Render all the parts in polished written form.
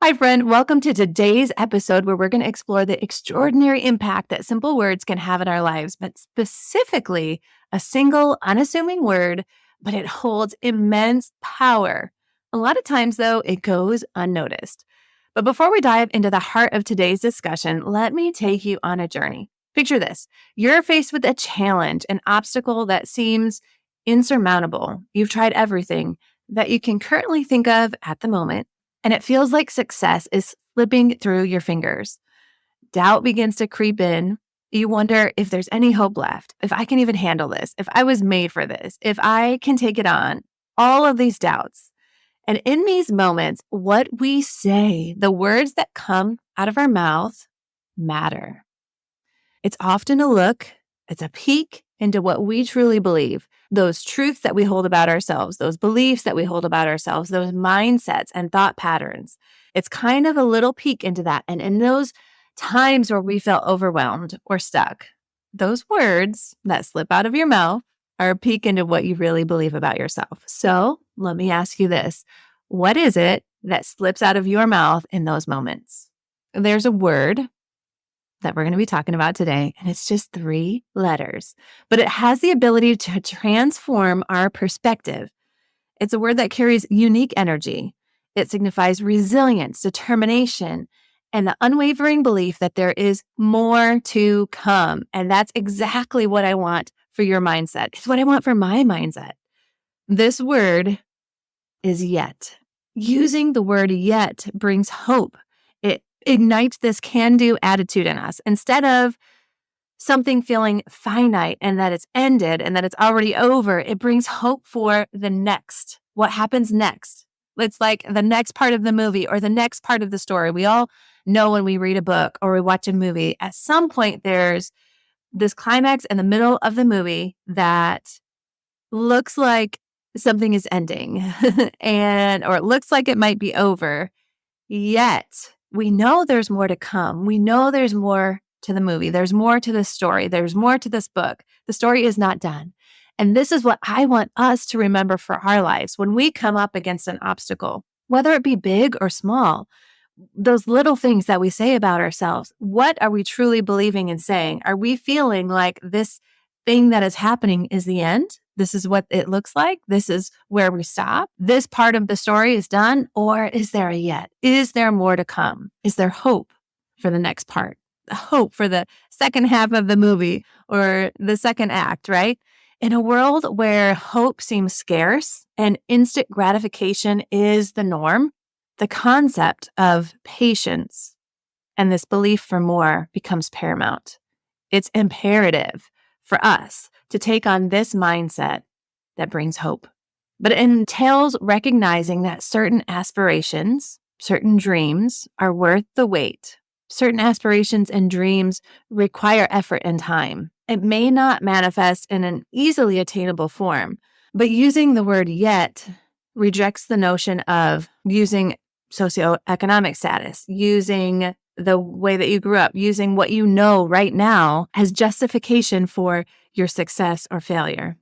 Hi, friend. Welcome to today's episode where we're going to explore the extraordinary impact that simple words can have in our lives, but specifically a single, unassuming word, but it holds immense power. A lot of times, though, it goes unnoticed. But before we dive into the heart of today's discussion, let me take you on a journey. Picture this. You're faced with a challenge, an obstacle that seems insurmountable. You've tried everything that you can currently think of at the moment, and it feels like success is slipping through your fingers. Doubt begins to creep in. You wonder if there's any hope left, if I can even handle this, if I was made for this, if I can take it on. All of these doubts. And in these moments, what we say, the words that come out of our mouth matter. It's often a look, it's a peek into what we truly believe, those truths that we hold about ourselves, those beliefs that we hold about ourselves, those mindsets and thought patterns. It's kind of a little peek into that. And in those times where we felt overwhelmed or stuck, those words that slip out of your mouth are a peek into what you really believe about yourself. So let me ask you this. What is it that slips out of your mouth in those moments? There's a word that we're going to be talking about today, and it's just 3 letters, but it has the ability to transform our perspective. It's a word that carries unique energy. It signifies resilience, determination, and the unwavering belief that there is more to come. And that's exactly what I want for your mindset. It's what I want for my mindset. This word is yet. Using the word yet brings hope. It ignites this can-do attitude in us. Instead of something feeling finite and that it's ended and that it's already over, it brings hope for the next. What happens next? It's like the next part of the movie or the next part of the story. We all know when we read a book or we watch a movie, at some point there's this climax in the middle of the movie that looks like something is ending or it looks like it might be over. Yet we know there's more to come. We know there's more to the movie. There's more to the story. There's more to this book. The story is not done. And this is what I want us to remember for our lives when we come up against an obstacle, whether it be big or small. Those little things that we say about ourselves, what are we truly believing and saying? Are we feeling like this thing that is happening is the end? This is what it looks like. This is where we stop. This part of the story is done. Or is there a yet? Is there more to come? Is there hope for the next part? Hope for the second half of the movie or the second act, right? In a world where hope seems scarce and instant gratification is the norm, the concept of patience and this belief for more becomes paramount. It's imperative for us to take on this mindset that brings hope. But it entails recognizing that certain aspirations, certain dreams are worth the wait. Certain aspirations and dreams require effort and time. It may not manifest in an easily attainable form, but using the word yet rejects the notion of using socioeconomic status, using the way that you grew up, using what you know right now as justification for your success or failure.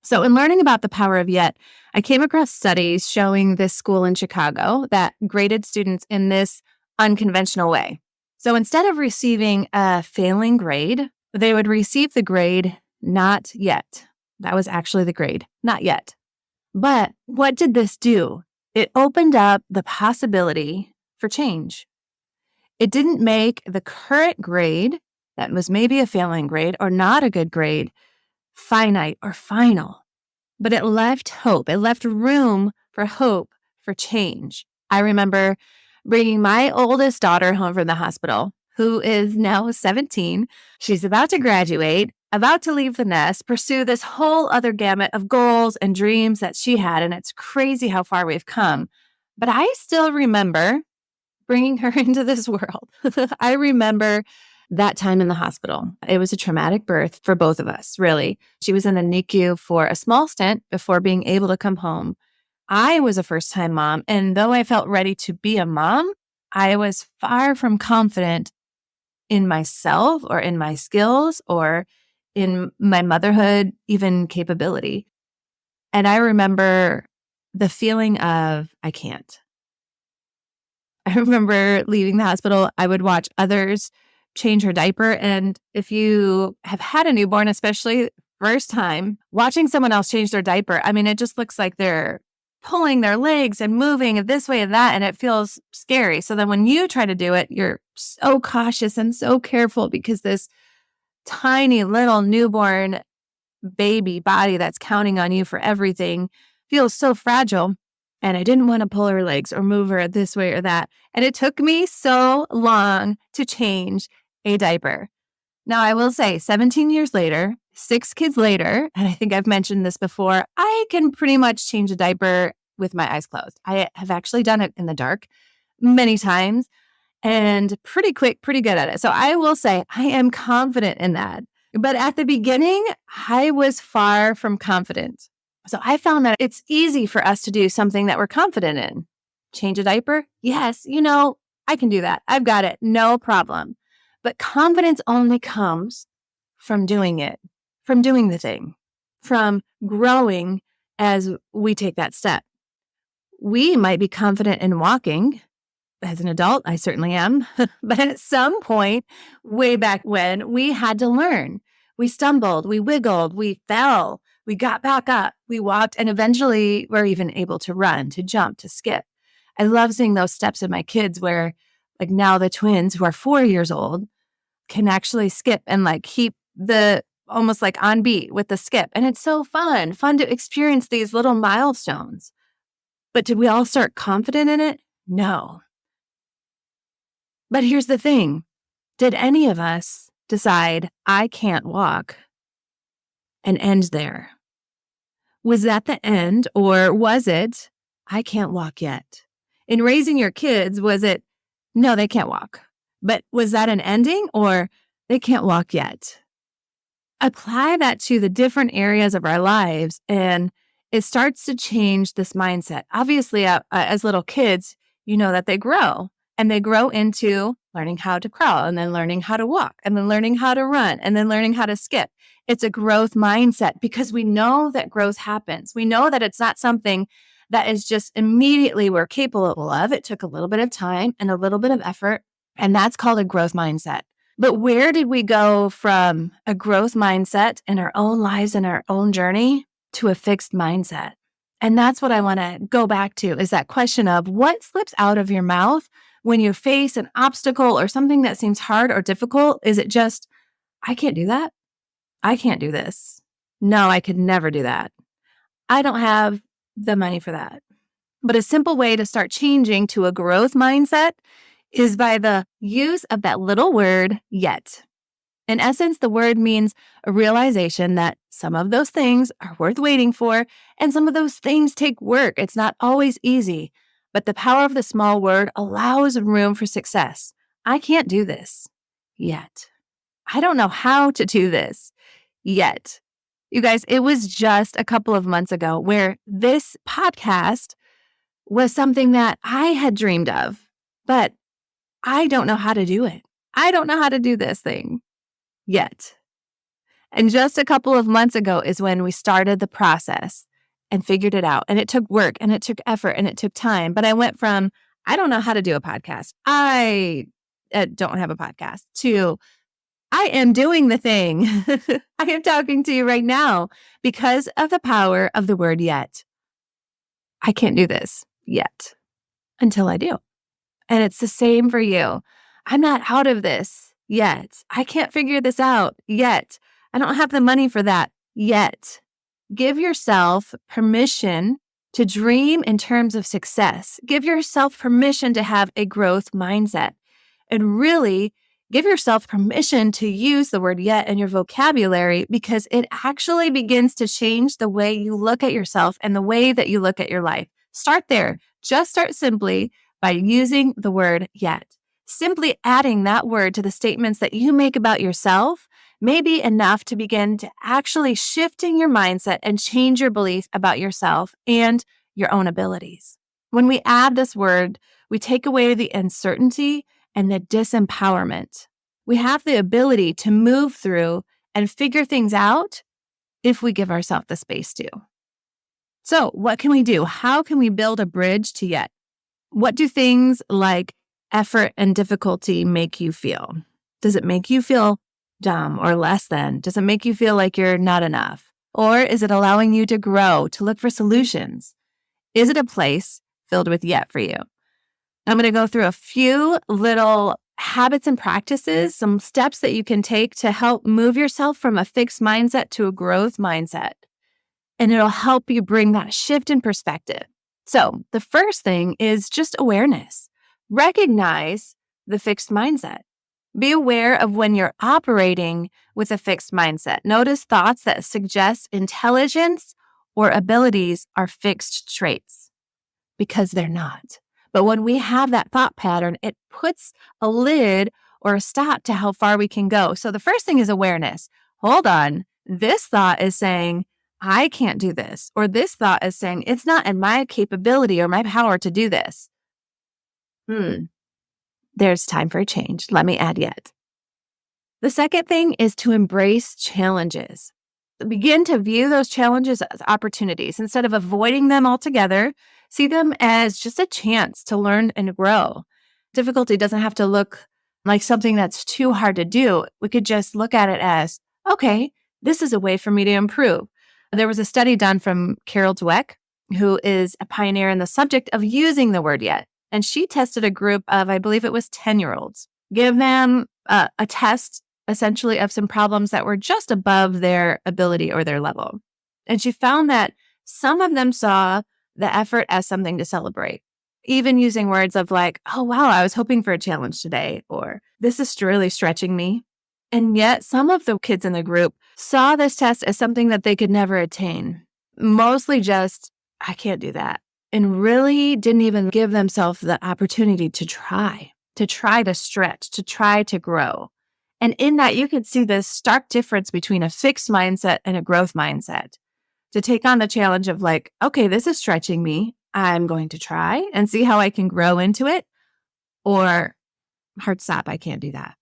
So in learning about the power of yet, I came across studies showing this school in Chicago that graded students in this unconventional way. So instead of receiving a failing grade, they would receive the grade not yet. That was actually the grade, not yet. But what did this do? It opened up the possibility for change. It didn't make the current grade, that was maybe a failing grade or not a good grade, finite or final, but it left hope. It left room for hope for change. I remember bringing my oldest daughter home from the hospital, who is now 17. She's about to graduate, about to leave the nest, pursue this whole other gamut of goals and dreams that she had. And it's crazy how far we've come. But I still remember bringing her into this world. I remember that time in the hospital. It was a traumatic birth for both of us, really. She was in the NICU for a small stint before being able to come home. I was a first-time mom, and though I felt ready to be a mom, I was far from confident in myself or in my skills or in my motherhood, even capability. And I remember the feeling of, I can't. I remember leaving the hospital, I would watch others change her diaper. And if you have had a newborn, especially first time, watching someone else change their diaper, I mean, it just looks like they're pulling their legs and moving this way and that, and it feels scary. So then when you try to do it, you're so cautious and so careful because this tiny little newborn baby body that's counting on you for everything feels so fragile. And I didn't want to pull her legs or move her this way or that. And it took me so long to change a diaper. Now, I will say 17 years later, 6 kids later, and I think I've mentioned this before, I can pretty much change a diaper with my eyes closed. I have actually done it in the dark many times and pretty quick, pretty good at it. So I will say I am confident in that. But at the beginning, I was far from confident. So I found that it's easy for us to do something that we're confident in. Change a diaper? Yes, I can do that. I've got it. No problem. But confidence only comes from doing it, from doing the thing, from growing as we take that step. We might be confident in walking. As an adult, I certainly am. But at some point, way back when, we had to learn. We stumbled, we wiggled, we fell, we got back up, we walked, and eventually we're even able to run, to jump, to skip. I love seeing those steps in my kids where, like now the twins who are 4 years old can actually skip and like keep the almost like on beat with the skip. And it's so fun to experience these little milestones. But did we all start confident in it? No. But here's the thing. Did any of us decide, I can't walk and end there? Was that the end, or was it, I can't walk yet? In raising your kids, was it, no, they can't walk? But was that an ending, or they can't walk yet? Apply that to the different areas of our lives, and it starts to change this mindset. Obviously, as little kids, you know that they grow. And they grow into learning how to crawl and then learning how to walk and then learning how to run and then learning how to skip. It's a growth mindset because we know that growth happens. We know that it's not something that is just immediately we're capable of. It took a little bit of time and a little bit of effort, and that's called a growth mindset. But where did we go from a growth mindset in our own lives and our own journey to a fixed mindset? And that's what I want to go back to is that question of what slips out of your mouth when you face an obstacle or something that seems hard or difficult. Is it just, I can't do that? I can't do this. No, I could never do that. I don't have the money for that. But a simple way to start changing to a growth mindset is by the use of that little word, yet. In essence, the word means a realization that some of those things are worth waiting for, and some of those things take work. It's not always easy. But the power of the small word allows room for success. I can't do this yet. I don't know how to do this yet. You guys, it was just a couple of months ago where this podcast was something that I had dreamed of, but I don't know how to do it. I don't know how to do this thing yet. And just a couple of months ago is when we started the process and figured it out. And it took work and it took effort and it took time. But I went from, I don't know how to do a podcast. I don't have a podcast to, I am doing the thing. I am talking to you right now because of the power of the word yet. I can't do this yet until I do. And it's the same for you. I'm not out of this yet. I can't figure this out yet. I don't have the money for that yet. Give yourself permission to dream in terms of success. Give yourself permission to have a growth mindset. And really give yourself permission to use the word yet in your vocabulary because it actually begins to change the way you look at yourself and the way that you look at your life. Start there. Just start simply by using the word yet. Simply adding that word to the statements that you make about yourself may be enough to begin to actually shifting your mindset and change your beliefs about yourself and your own abilities. When we add this word, we take away the uncertainty and the disempowerment. We have the ability to move through and figure things out if we give ourselves the space to. So what can we do? How can we build a bridge to yet? What do things like effort and difficulty make you feel? Does it make you feel dumb or less than? Does it make you feel like you're not enough? Or is it allowing you to grow, to look for solutions? Is it a place filled with yet for you? I'm going to go through a few little habits and practices, some steps that you can take to help move yourself from a fixed mindset to a growth mindset. And it'll help you bring that shift in perspective. So the first thing is just awareness. Recognize the fixed mindset. Be aware of when you're operating with a fixed mindset. Notice thoughts that suggest intelligence or abilities are fixed traits, because they're not. But when we have that thought pattern, it puts a lid or a stop to how far we can go. So the first thing is awareness. Hold on. This thought is saying, I can't do this. Or this thought is saying, it's not in my capability or my power to do this. There's time for a change. Let me add yet. The second thing is to embrace challenges. Begin to view those challenges as opportunities. Instead of avoiding them altogether, see them as just a chance to learn and grow. Difficulty doesn't have to look like something that's too hard to do. We could just look at it as, okay, this is a way for me to improve. There was a study done from Carol Dweck, who is a pioneer in the subject of using the word yet. And she tested a group of, I believe it was 10-year-olds, give them a test essentially of some problems that were just above their ability or their level. And she found that some of them saw the effort as something to celebrate, even using words of like, oh, wow, I was hoping for a challenge today, or this is really stretching me. And yet some of the kids in the group saw this test as something that they could never attain, mostly just, I can't do that, and really didn't even give themselves the opportunity to try to stretch, to try to grow. And in that, you can see this stark difference between a fixed mindset and a growth mindset. To take on the challenge of like, okay, this is stretching me. I'm going to try and see how I can grow into it. Or hard stop, I can't do that.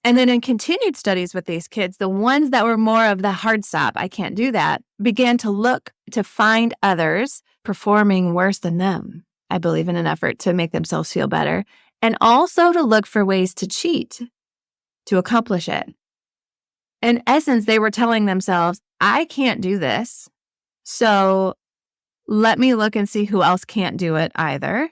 And then in continued studies with these kids, the ones that were more of the hard stop, I can't do that, began to look to find others performing worse than them, I believe, in an effort to make themselves feel better. And also to look for ways to cheat to accomplish it. In essence, they were telling themselves, I can't do this, so let me look and see who else can't do it either.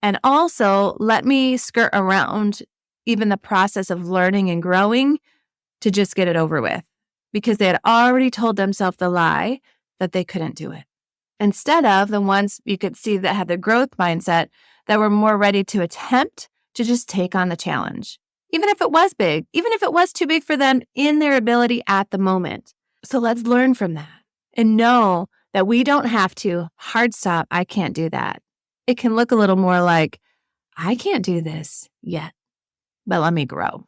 And also, let me skirt around even the process of learning and growing to just get it over with, because they had already told themselves the lie that they couldn't do it. Instead of the ones you could see that had the growth mindset that were more ready to attempt to just take on the challenge. Even if it was big, even if it was too big for them in their ability at the moment. So let's learn from that and know that we don't have to hard stop, I can't do that. It can look a little more like, I can't do this yet, but let me grow.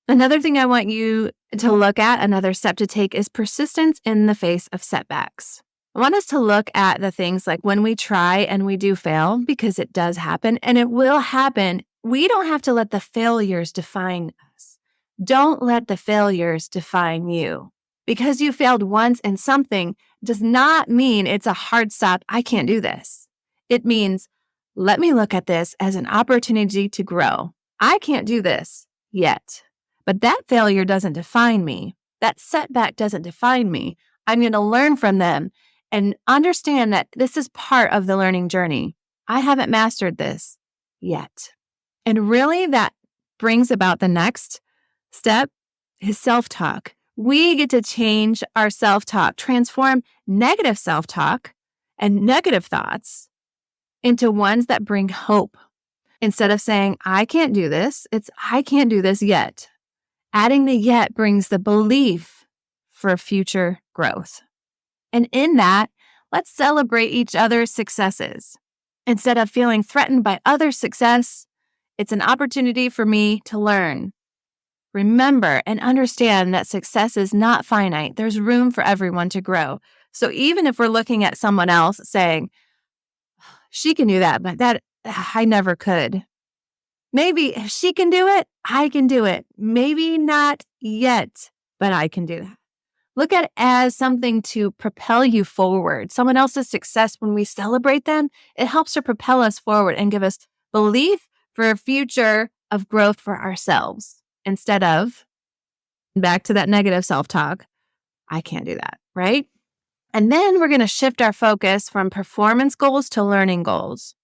Another thing I want you to look at, another step to take, is persistence in the face of setbacks. I want us to look at the things like when we try and we do fail, because it does happen and it will happen. We don't have to let the failures define us. Don't let the failures define you. Because you failed once in something does not mean it's a hard stop, I can't do this. It means, let me look at this as an opportunity to grow. I can't do this yet, but that failure doesn't define me. That setback doesn't define me. I'm going to learn from them and understand that this is part of the learning journey. I haven't mastered this yet. And really that brings about the next step is self-talk. We get to change our self-talk, transform negative self-talk and negative thoughts into ones that bring hope. Instead of saying, I can't do this, it's I can't do this yet. Adding the yet brings the belief for future growth. And in that, let's celebrate each other's successes. Instead of feeling threatened by other success, it's an opportunity for me to learn. Remember and understand that success is not finite. There's room for everyone to grow. So even if we're looking at someone else saying, she can do that, but that I never could. Maybe if she can do it, I can do it. Maybe not yet, but I can do that. Look at it as something to propel you forward. Someone else's success, when we celebrate them, it helps to propel us forward and give us belief for a future of growth for ourselves instead of back to that negative self-talk. I can't do that, right? And then we're going to shift our focus from performance goals to learning goals.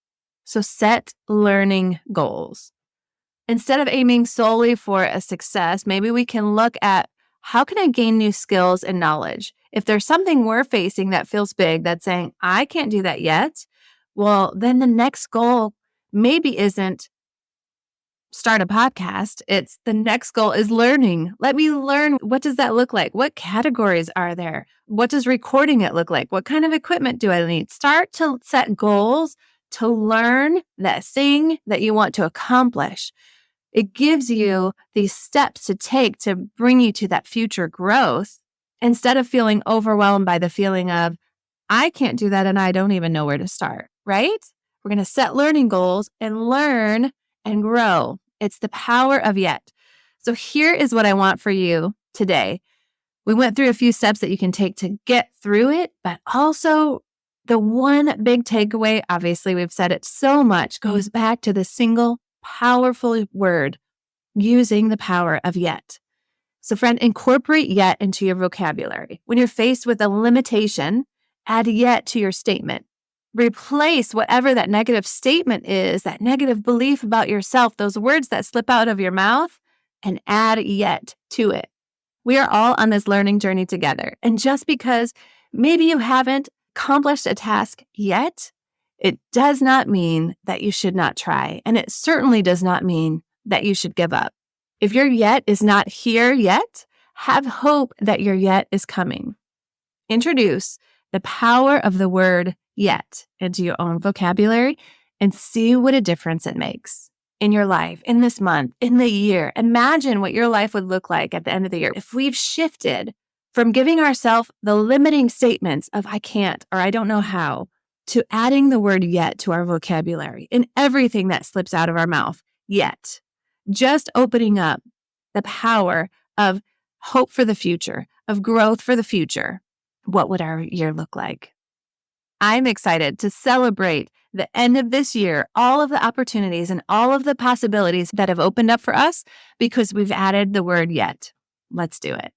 So set learning goals. Instead of aiming solely for a success, maybe we can look at how can I gain new skills and knowledge? If there's something we're facing that feels big that's saying, I can't do that yet, well, then the next goal maybe isn't start a podcast. It's the next goal is learning. Let me learn. What does that look like? What categories are there? What does recording it look like? What kind of equipment do I need? Start to set goals to learn that thing that you want to accomplish. It gives you these steps to take to bring you to that future growth instead of feeling overwhelmed by the feeling of, I can't do that and I don't even know where to start, right? We're going to set learning goals and learn and grow. It's the power of yet. So here is what I want for you today. We went through a few steps that you can take to get through it, but also the one big takeaway, obviously we've said it so much, goes back to the single powerful word, using the power of yet. So friend, incorporate yet into your vocabulary. When you're faced with a limitation, add yet to your statement. Replace whatever that negative statement is, that negative belief about yourself, those words that slip out of your mouth, and add yet to it. We are all on this learning journey together. And just because maybe you haven't accomplished a task yet, it does not mean that you should not try. And it certainly does not mean that you should give up. If your yet is not here yet, have hope that your yet is coming. Introduce the power of the word yet into your own vocabulary and see what a difference it makes in your life, in this month, in the year. Imagine what your life would look like at the end of the year if we've shifted from giving ourselves the limiting statements of I can't or I don't know how to adding the word yet to our vocabulary in everything that slips out of our mouth. Yet, just opening up the power of hope for the future, of growth for the future. What would our year look like? I'm excited to celebrate the end of this year, all of the opportunities and all of the possibilities that have opened up for us because we've added the word yet. Let's do it.